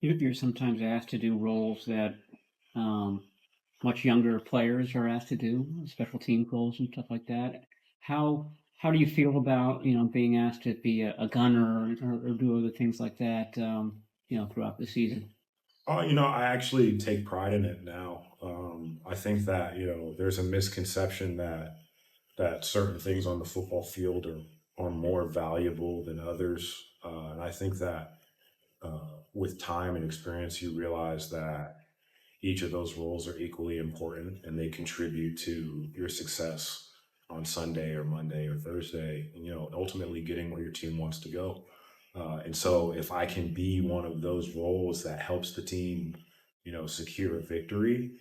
You're sometimes asked to do roles that um, much younger players are asked to do, special team roles and stuff like that. How do you feel about being asked to be a gunner or do other things like that throughout the season? I actually take pride in it now. I think that there's a misconception that certain things on the football field are more valuable than others, and I think that with time and experience, you realize that each of those roles are equally important, and they contribute to your success on Sunday or Monday or Thursday, and ultimately getting where your team wants to go. And so, if I can be one of those roles that helps the team, secure a victory,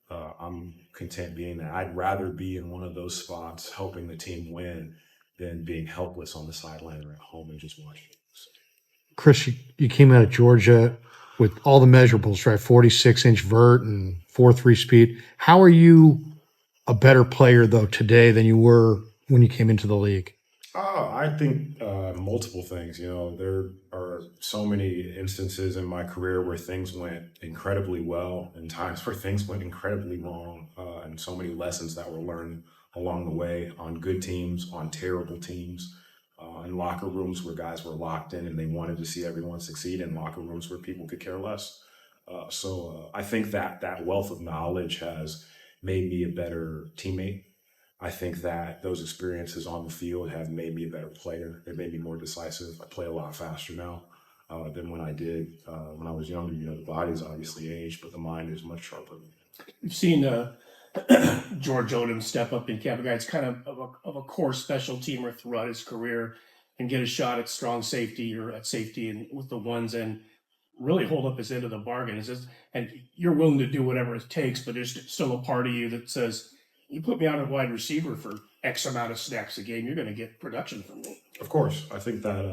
I'm content being that. I'd rather be in one of those spots helping the team win than being helpless on the sideline or at home and just watching. Chris, you came out of Georgia with all the measurables, right? 46-inch vert and 4.3 speed. How are you a better player, though, today than you were when you came into the league? I think multiple things. There are so many instances in my career where things went incredibly well, and times where things went incredibly wrong, and so many lessons that were learned along the way on good teams, on terrible teams, in locker rooms where guys were locked in and they wanted to see everyone succeed, in locker rooms where people could care less. So I think that that wealth of knowledge has made me a better teammate. I think that those experiences on the field have made me a better player. They made me more decisive. I play a lot faster now than when I did when I was younger. The body's obviously aged, but the mind is much sharper. We've seen George Odom step up in camp. A guy that's kind of a core special teamer throughout his career and get a shot at strong safety or at safety and with the ones and really hold up his end of the bargain. And you're willing to do whatever it takes, but there's still a part of you that says, you put me out at wide receiver for X amount of snaps a game, you're going to get production from me. Of course, I think that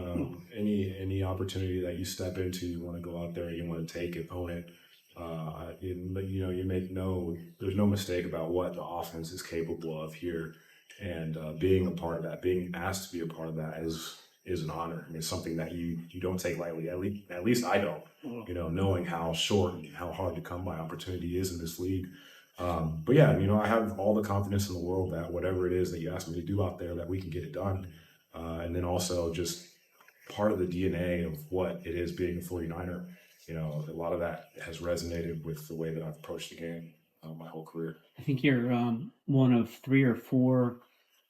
any opportunity that you step into, you want to go out there, you want to take it, own it. You make there's no mistake about what the offense is capable of here, and being a part of that, being asked to be a part of that is an honor. I mean, it's something that you don't take lightly. At least I don't. Knowing how short and how hard to come by opportunity is in this league. But yeah, I have all the confidence in the world that whatever it is that you ask me to do out there, that we can get it done. And then also just part of the DNA of what it is being a 49er. A lot of that has resonated with the way that I've approached the game my whole career. I think you're one of three or four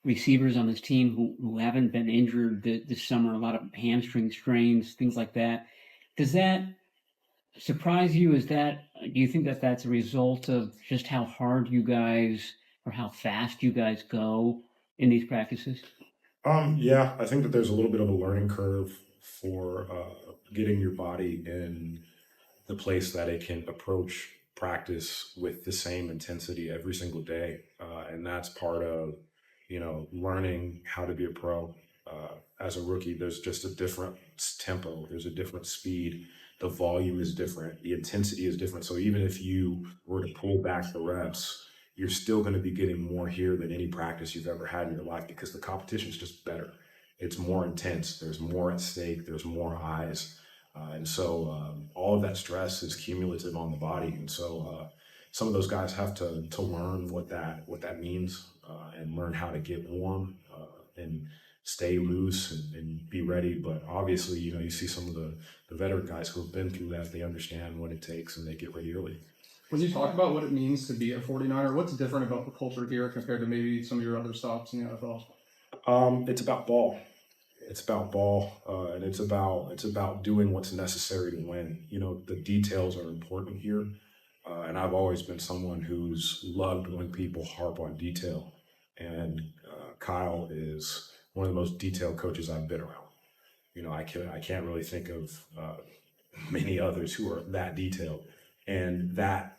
receivers on this team who haven't been injured this summer. A lot of hamstring strains, things like that. Does that surprise you? Do you think that that's a result of just how hard you guys or how fast you guys go in these practices? Yeah, I think that there's a little bit of a learning curve for getting your body in the place that it can approach practice with the same intensity every single day. And that's part of, learning how to be a pro. As a rookie, there's just a different tempo, there's a different speed, the volume is different, the intensity is different. So even if you were to pull back the reps, you're still going to be getting more here than any practice you've ever had in your life because the competition is just better. It's more intense, there's more at stake, there's more eyes. And so all of that stress is cumulative on the body, and so some of those guys have to learn what that means and learn how to get warm and stay loose and be ready. But obviously, you see some of the veteran guys who have been through that; they understand what it takes and they get ready early. When you talk about what it means to be a 49er, what's different about the culture here compared to maybe some of your other stops in the NFL? It's about ball. It's about ball, and it's about doing what's necessary to win. The details are important here, and I've always been someone who's loved when people harp on detail. And Kyle is one of the most detailed coaches I've been around. I can't really think of many others who are that detailed, and that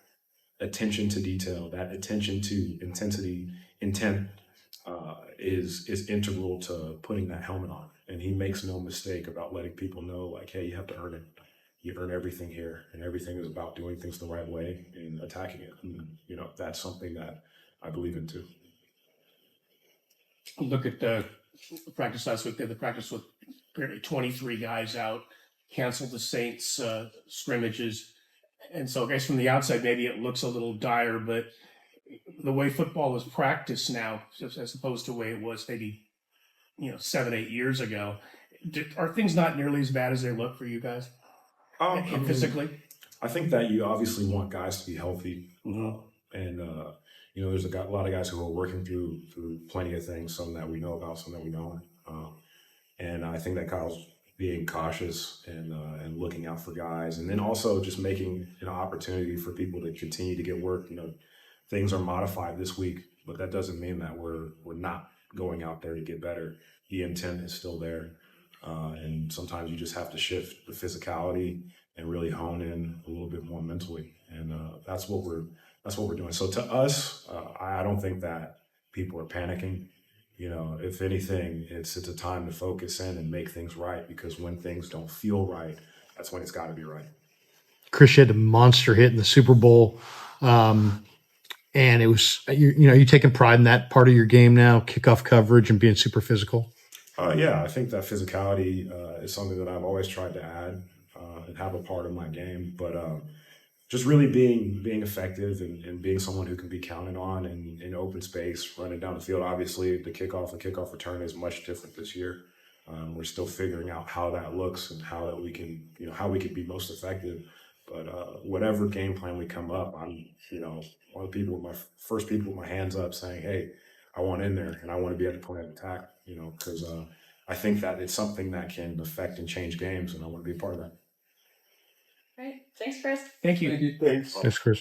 attention to detail, that attention to intensity, intent is integral to putting that helmet on. And he makes no mistake about letting people know, like, hey, you have to earn it. You earn everything here, and everything is about doing things the right way and attacking it. And that's something that I believe in too. Look at the practice last week. They had the practice with apparently 23 guys out. canceled the Saints scrimmages. And so I guess from the outside, maybe it looks a little dire, but the way football is practiced now, as opposed to the way it was maybe 7-8 years ago, are things not nearly as bad as they look for you guys I mean, physically? I think that you obviously want guys to be healthy, Mhm. and there's a lot of guys who are working through plenty of things, some that we know about, some that we don't. And I think that Kyle's being cautious and looking out for guys, and then also just making an opportunity for people to continue to get work. Things are modified this week, but that doesn't mean that we're not going out there to get better. The intent is still there, and sometimes you just have to shift the physicality and really hone in a little bit more mentally, and that's what we're doing. So to us, I don't think that people are panicking. If anything, it's a time to focus in and make things right, because when things don't feel right, that's when it's got to be right. Chris, you had a monster hit in the Super Bowl. And it was, you taking pride in that part of your game now, kickoff coverage and being super physical? Yeah, I think that physicality is something that I've always tried to add and have a part of my game. But just really being effective and being someone who can be counted on in open space, running down the field. Obviously, the kickoff and kickoff return is much different this year. We're still figuring out how that looks and how that we can, how we could be most effective. But whatever game plan we come up, I'm, one of the people, first people with my hands up saying, hey, I want in there and I want to be at the point of attack, because I think that it's something that can affect and change games, and I want to be a part of that. All right. Thanks, Chris. Thank you. Thank you. Thanks. Thanks, Chris.